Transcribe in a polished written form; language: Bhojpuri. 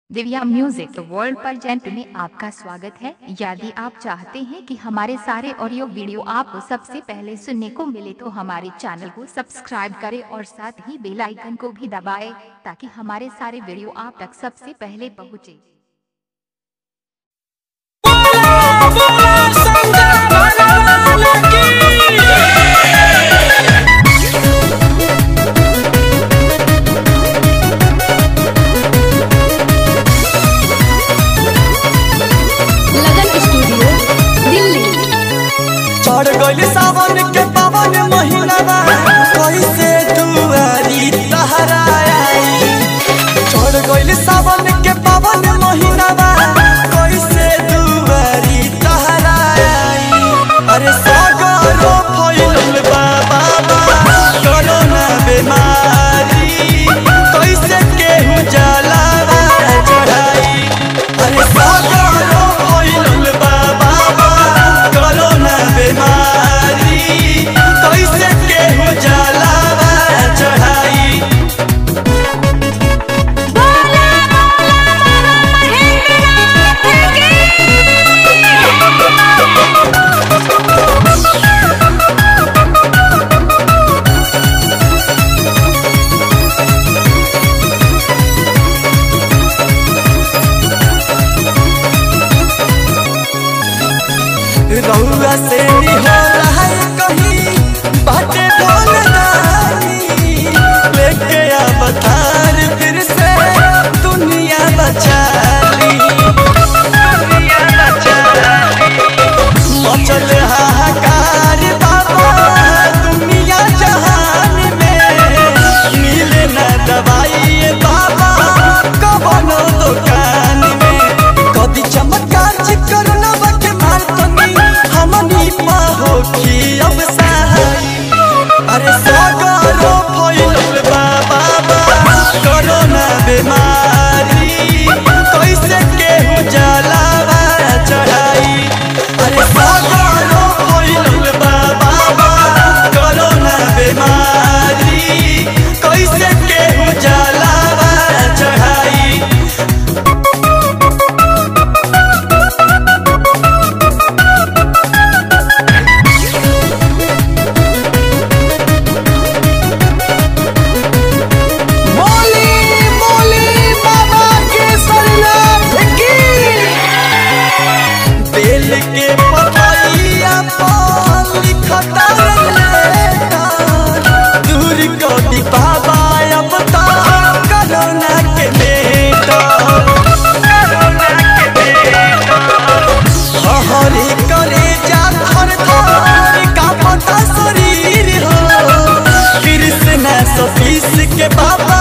दिव्या म्यूजिक वर्ल्ड प्रेजेंट में आपका स्वागत है। यदि आप चाहते हैं कि हमारे सारे ऑडियो वीडियो आपको सबसे पहले सुनने को मिले तो हमारे चैनल को सब्सक्राइब करें और साथ ही बेल आइकन को भी दबाएं ताकि हमारे सारे वीडियो आप तक सबसे पहले पहुंचे। चढ़ गइल सावन के पावन महीनावा कैसे दुआरी तहरा आई। चढ़ गइल सावन के पावन महीनावा कैसे दुआरी तहरा आई। अरे सागरो फैलल बा बाबा कोरोना बीमारी कैसे केहू जलावा चढ़ाई। अरे सागरो फैलल बा बाबा कोरोना बीमारी कैसे केहू जलावा चढ़ाई। रउआ से नहीं हो रहा है कहीं बाटे बोल नानी लेके अवतार फिर से दुनिया बचा ली। मचल हाहाकार बाबा दुनिया जहान में मिले ना दवाई बाबा कवनो दुकान में। कदी चमत्कार चिकर न बके मार हमनी पाहोखी अब सहाय। अरे सागरो फैलल बा बाबा कोरोना बीमारी कैसे केहू जलावा चढ़ाई। अरे सागरो फैलल बा बाबा कोरोना बीमारी कैसे केहू जलावा चढ़ाई। के पतैया पर लिखता दूर कदी बाबा अब तो कोरोना के बेटा। हरी करे जा थर थर का पता शरीर हो कृष्ण सतीश के बाबा